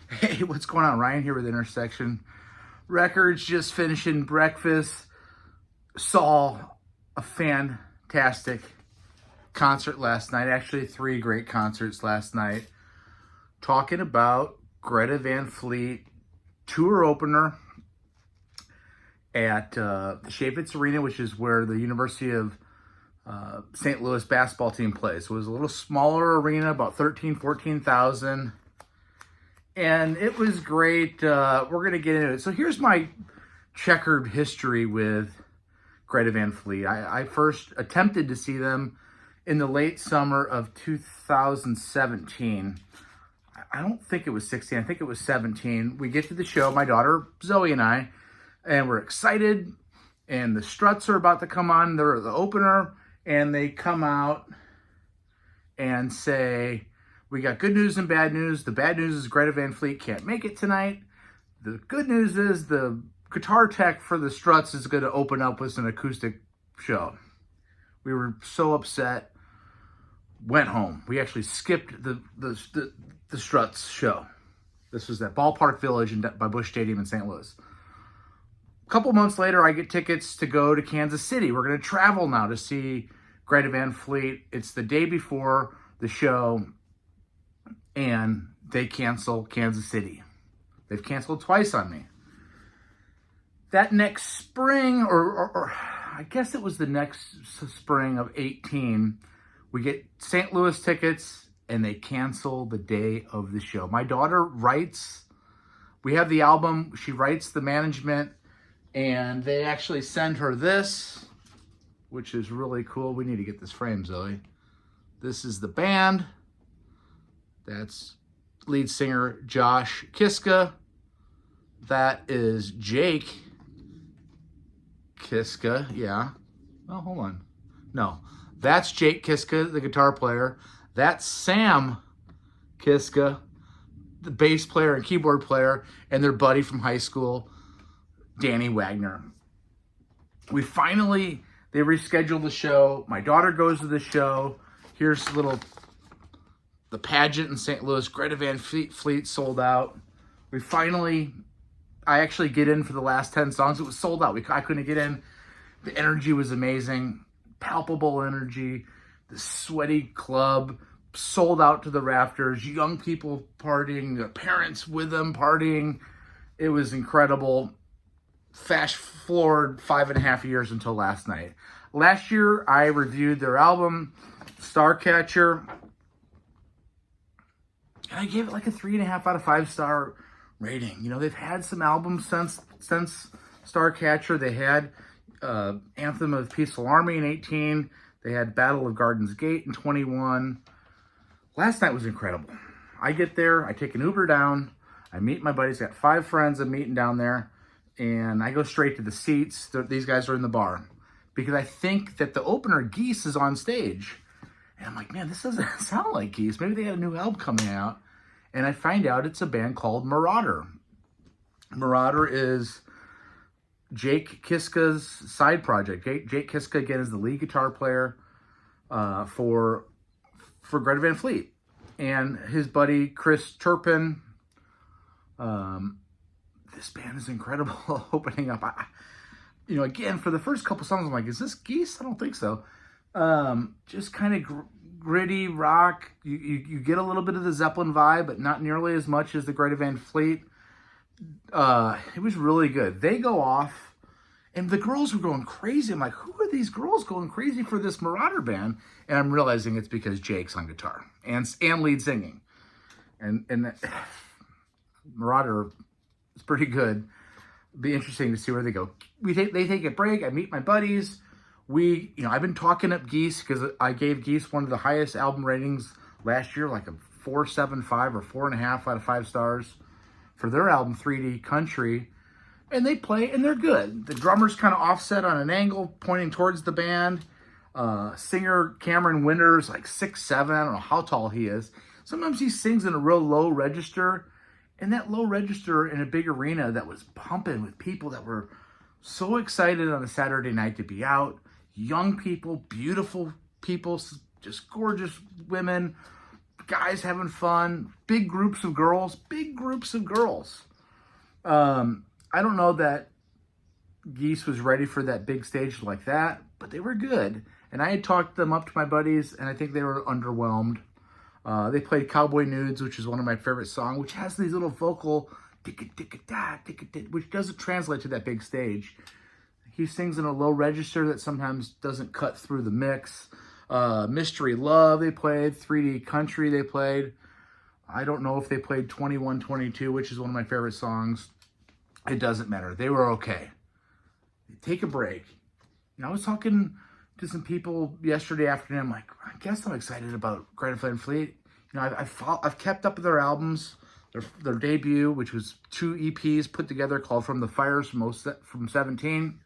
Hey, what's going on? Ryan here with Intersection Records. Just finishing breakfast. Saw a fantastic concert last night. Actually, three great concerts last night. Talking about Greta Van Fleet tour opener at the Chaffetz Arena, which is where the University of St. Louis basketball team plays. So it was a little smaller arena, about 14,000. And it was great. We're going to get into it. So here's my checkered history with Greta Van Fleet. I first attempted to see them in the late summer of 2017. I don't think it was 16. I think it was 17. We get to the show, my daughter Zoe and I, and we're excited. And the Struts are about to come on. They're the opener. And they come out and say, we got good news and bad news. The bad news is Greta Van Fleet can't make it tonight. The good news is the guitar tech for the Struts is going to open up with an acoustic show. We were so upset. Went home. We actually skipped the Struts show. This was at Ballpark Village by Busch Stadium in St. Louis. A couple months later, I get tickets to go to Kansas City. We're going to travel now to see Greta Van Fleet. It's the day before the show, and they cancel Kansas City. They've canceled twice on me. That next spring, or I guess it was the next spring of 18, we get St. Louis tickets, and they cancel the day of the show. My daughter writes, we have the album, she writes the management, and they actually send her this, which is really cool. We need to get this framed, Zoe. This is the band. That's lead singer Josh Kiska. That is Jake Kiska. Yeah. Oh, hold on. No. That's Jake Kiska, the guitar player. That's Sam Kiska, the bass player and keyboard player, and their buddy from high school, Danny Wagner. They rescheduled the show. My daughter goes to the show. Here's the pageant in St. Louis. Greta Van Fleet sold out. I actually get in for the last 10 songs. It was sold out. I couldn't get in. The energy was amazing. Palpable energy. The sweaty club sold out to the rafters. Young people partying. Their parents with them partying. It was incredible. Fast forward 5.5 years until last night. Last year, I reviewed their album, Starcatcher, and I gave it like a 3.5 out of 5 star rating. You know, they've had some albums since Starcatcher. They had Anthem of the Peaceful Army in 18. They had Battle of Garden's Gate in 21. Last night was incredible. I get there, I take an Uber down, I meet my buddies, got 5 friends I'm meeting down there, and I go straight to the seats. These guys are in the bar because I think that the opener, Geese, is on stage. And I'm like, man, this doesn't sound like Geese. Maybe they had a new album coming out. And I find out it's a band called Marauder. Marauder is Jake Kiska's side project. Jake Kiska, again, is the lead guitar player for Greta Van Fleet. And his buddy, Chris Turpin. This band is incredible opening up. Again, for the first couple songs, I'm like, is this Geese? I don't think so. Just kind of gritty rock. You get a little bit of the Zeppelin vibe, but not nearly as much as the Greta Van Fleet. It was really good. They go off, and the girls were going crazy. I'm like, who are these girls going crazy for this Marauder band? And I'm realizing it's because Jake's on guitar and lead singing. And Marauder is pretty good. Be interesting to see where they go. They take a break. I meet my buddies. I've been talking up Geese because I gave Geese one of the highest album ratings last year, like a 4.75 or 4.5 out of 5 stars for their album 3D Country. And they play, and they're good. The drummer's kind of offset on an angle, pointing towards the band. Singer Cameron Winter's like 6'7". I don't know how tall he is. Sometimes he sings in a real low register. And that low register in a big arena that was pumping with people that were so excited on a Saturday night to be out. Young people, beautiful people, just gorgeous women, guys having fun, big groups of girls. I don't know that Geese was ready for that big stage like that, but they were good. And I had talked them up to my buddies, and I think they were underwhelmed. They played Cowboy Nudes, which is one of my favorite songs, which has these little vocal which doesn't translate to that big stage. He sings in a low register that sometimes doesn't cut through the mix. Mystery Love they played. 3D Country they played. I don't know if they played 2122, which is one of my favorite songs. It doesn't matter. They were okay. Take a break. I was talking to some people yesterday afternoon. I'm like, I guess I'm excited about Greta Van Fleet. I've kept up with their albums. Their debut, which was 2 EPs put together called From the Fires from 17.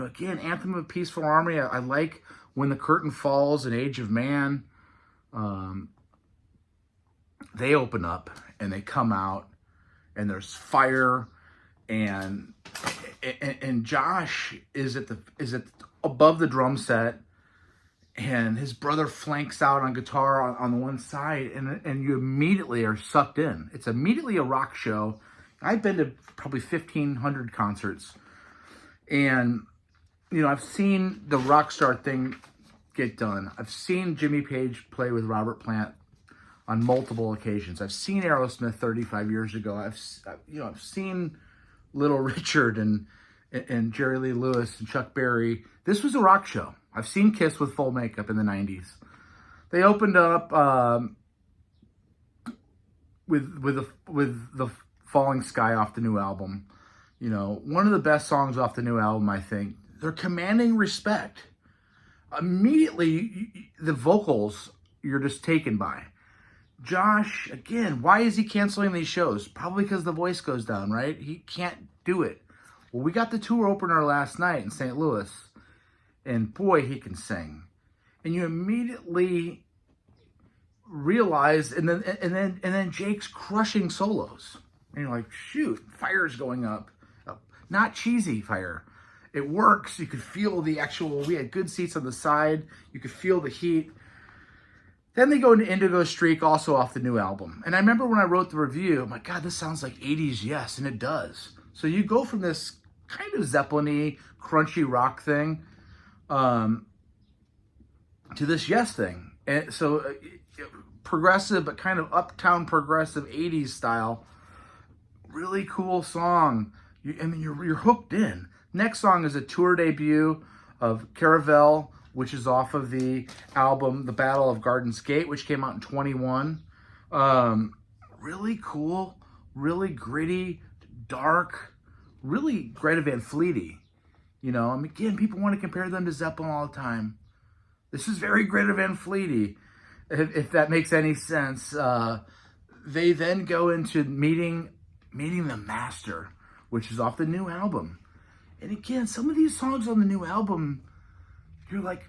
Again, Anthem of a Peaceful Army. I like When the Curtain Falls and Age of Man. They open up and they come out and there's fire and Josh is above the drum set. And his brother flanks out on guitar on the one side, and you immediately are sucked in. It's immediately a rock show. I've been to probably 1,500 concerts. And, I've seen the rock star thing get done. I've seen Jimmy Page play with Robert Plant on multiple occasions. I've seen Aerosmith 35 years ago. I've seen Little Richard and Jerry Lee Lewis and Chuck Berry. This was a rock show. I've seen Kiss with full makeup in the 90s. They opened up with the Falling Sky off the new album. One of the best songs off the new album, I think. They're commanding respect. Immediately, the vocals you're just taken by. Josh, again, why is he canceling these shows? Probably because the voice goes down, right? He can't do it. Well, we got the tour opener last night in St. Louis. And boy, he can sing. And you immediately realize, and then Jake's crushing solos. And you're like, shoot, fire's going up. Not cheesy fire. It works. You could feel we had good seats on the side. You could feel the heat. Then they go into Indigo Streak, also off the new album. And I remember when I wrote the review, I'm like, God, this sounds like 80s Yes, and it does. So you go from this kind of Zeppelin-y, crunchy rock thing, to this Yes thing. And so progressive, but kind of uptown progressive 80s style. Really cool song. You're hooked in. Next song is a tour debut of Caravel, which is off of the album The Battle of Garden's Gate, which came out in 21. Really cool, really gritty, dark, really Greta Van Fleety. Again, people want to compare them to Zeppelin all the time. This is very Greta Van Fleety, if that makes any sense. They then go into meeting the Master, which is off the new album. And again, some of these songs on the new album, you're like,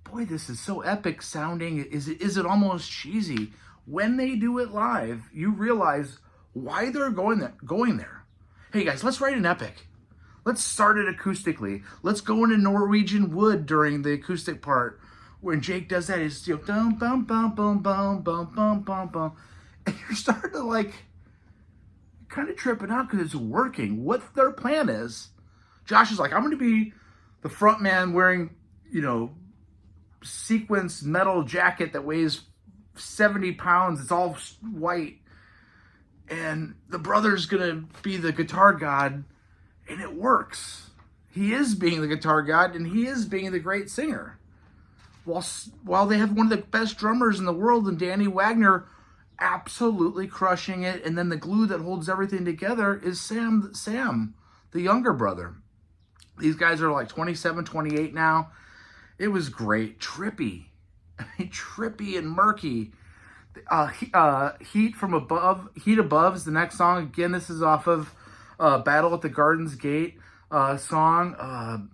boy, this is so epic sounding. Is it almost cheesy? When they do it live, you realize why they're going there. Hey guys, let's write an epic. Let's start it acoustically. Let's go into Norwegian Wood during the acoustic part. When Jake does that, it's dum bum bum bum bum bum bum bum bum, and you're starting to kind of tripping out because it's working. What their plan is, Josh is like, I'm going to be the front man wearing, sequence metal jacket that weighs 70 pounds. It's all white, and the brother's going to be the guitar god. And it works. He is being the guitar god, and he is being the great singer. While they have one of the best drummers in the world, and Danny Wagner absolutely crushing it, and then the glue that holds everything together is Sam, the younger brother. These guys are like 27, 28 now. It was great. Trippy and murky. Heat Above is the next song. Again, this is off of Battle at the Garden's Gate song.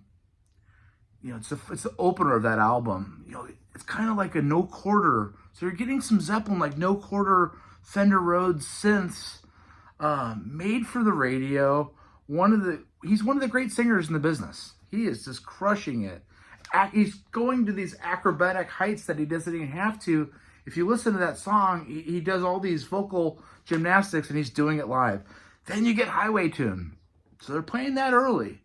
It's the opener of that album. It's kind of like a no quarter. So you're getting some Zeppelin, like no quarter Fender Rhodes synths, made for the radio. He's one of the great singers in the business. He is just crushing it. He's going to these acrobatic heights that he doesn't even have to If you listen to that song, he does all these vocal gymnastics and he's doing it live. Then you get Highway Tune. So they're playing that early.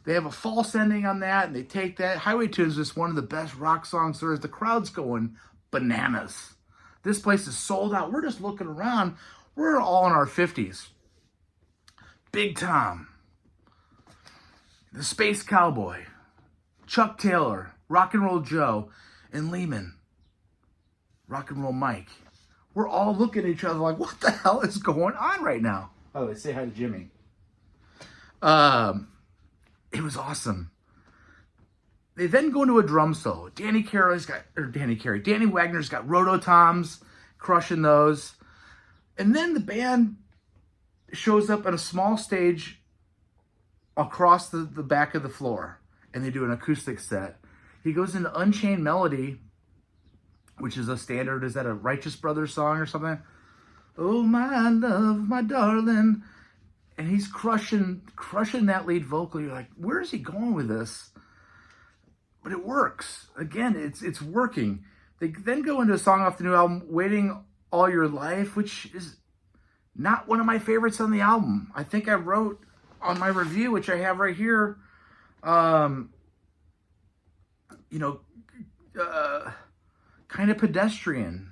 They have a false ending on that, and they take that. Highway Tune is just one of the best rock songs there is. The crowd's going bananas. This place is sold out. We're just looking around. We're all in our 50s. Big Tom, the Space Cowboy, Chuck Taylor, Rock and Roll Joe, and Lehman, Rock and Roll Mike. We're all looking at each other like, what the hell is going on right now? Oh, say hi to Jimmy. It was awesome. They then go into a drum solo. Danny Wagner's got rototoms, crushing those. And then the band shows up at a small stage across the back of the floor, and they do an acoustic set. He goes into Unchained Melody, which is a standard. Is that a Righteous Brothers song or something? Oh, my love, my darling. And he's crushing that lead vocal. You're like, where is he going with this? But it works. Again, it's working. They then go into a song off the new album, Waiting All Your Life, which is not one of my favorites on the album. I think I wrote on my review, which I have right here, kind of pedestrian,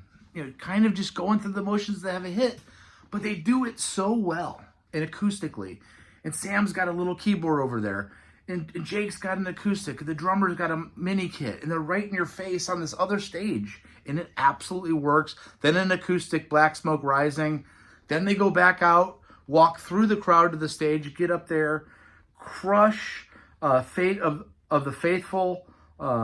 kind of just going through the motions to have a hit. But they do it so well and acoustically. And Sam's got a little keyboard over there. And Jake's got an acoustic. The drummer's got a mini kit. And they're right in your face on this other stage. And it absolutely works. Then an acoustic, Black Smoke Rising. Then they go back out, walk through the crowd to the stage, get up there, crush Fate of the Faithful,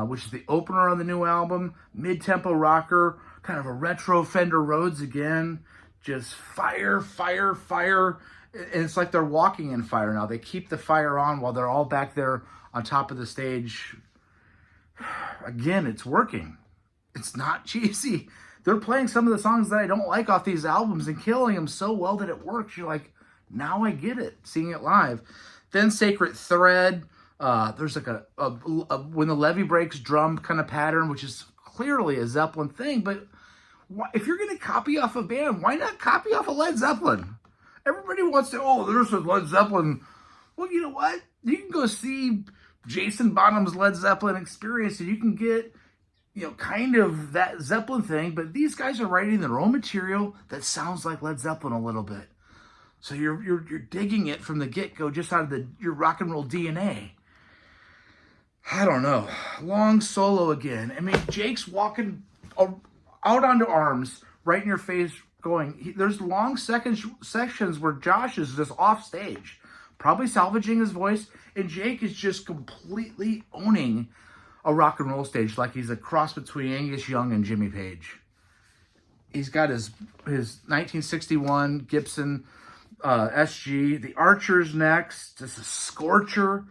which is the opener on the new album. Mid-tempo rocker, kind of a retro Fender Rhodes again. Just fire, fire, fire. And it's like they're walking in fire now. They keep the fire on while they're all back there on top of the stage. Again, it's working. It's not cheesy. They're playing some of the songs that I don't like off these albums and killing them so well that it works. You're like, now I get it, seeing it live. Then Sacred Thread. There's like a When the Levee Breaks drum kind of pattern, which is clearly a Zeppelin thing. But if you're going to copy off a band, why not copy off a Led Zeppelin? Everybody wants to, there's a Led Zeppelin. Well, you know what? You can go see Jason Bonham's Led Zeppelin experience and you can get, kind of that Zeppelin thing. But these guys are writing their own material that sounds like Led Zeppelin a little bit. So you're digging it from the get-go just out of your rock and roll DNA. I don't know. Long solo again. I mean, Jake's walking out onto arms right in your face going. There's long sections where Josh is just off stage, probably salvaging his voice, and Jake is just completely owning a rock and roll stage like he's a cross between Angus Young and Jimmy Page. He's got his 1961 Gibson SG. The Archer's next. Just a scorcher.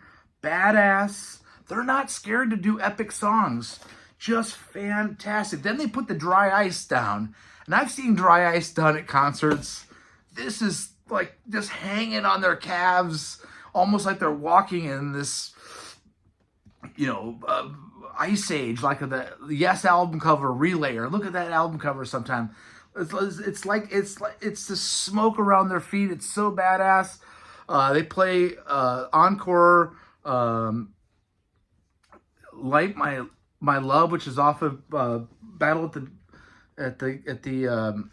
Badass. They're not scared to do epic songs. Just fantastic. Then they put the Dry Ice down. And I've seen Dry Ice done at concerts. This is like just hanging on their calves, almost like they're walking in this, ice age, like the Yes album cover, Relayer. Look at that album cover sometime. It's like the smoke around their feet. It's so badass. They play encore, Light My Love, which is off of Battle at the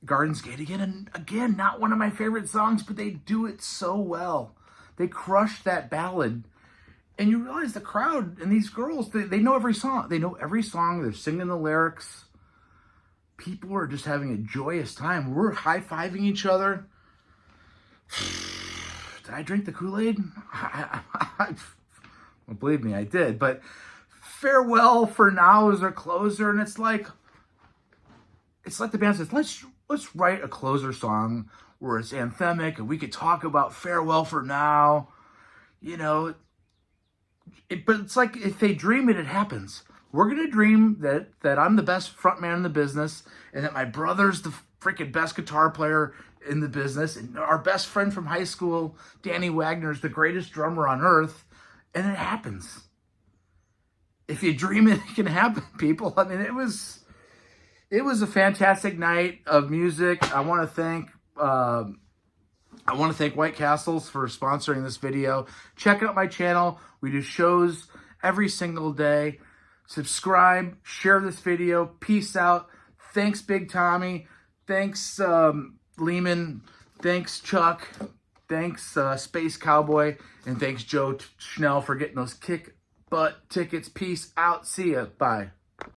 Garden's Gate again. And again, not one of my favorite songs, but they do it so well. They crush that ballad. And you realize the crowd and these girls, they know every song. They know every song. They're singing the lyrics. People are just having a joyous time. We're high-fiving each other. Did I drink the Kool-Aid? Well, believe me, I did. But Farewell for Now is their closer, and it's like the band says, let's write a closer song where it's anthemic and we could talk about farewell for now. But it's like if they dream it, it happens. We're gonna dream that I'm the best front man in the business, and that my brother's the freaking best guitar player in the business, and our best friend from high school, Danny Wagner, is the greatest drummer on earth. And it happens. If you dream it, it can happen, people. I mean, it was it was a fantastic night of music. I want to thank White Castles for sponsoring this video. Check out my channel. We do shows every single day. Subscribe, share this video. Peace out. Thanks, Big Tommy. Thanks, Lehman. Thanks, Chuck. Thanks, Space Cowboy. And thanks, Joe Schnell, for getting those kick butt tickets. Peace out. See ya. Bye.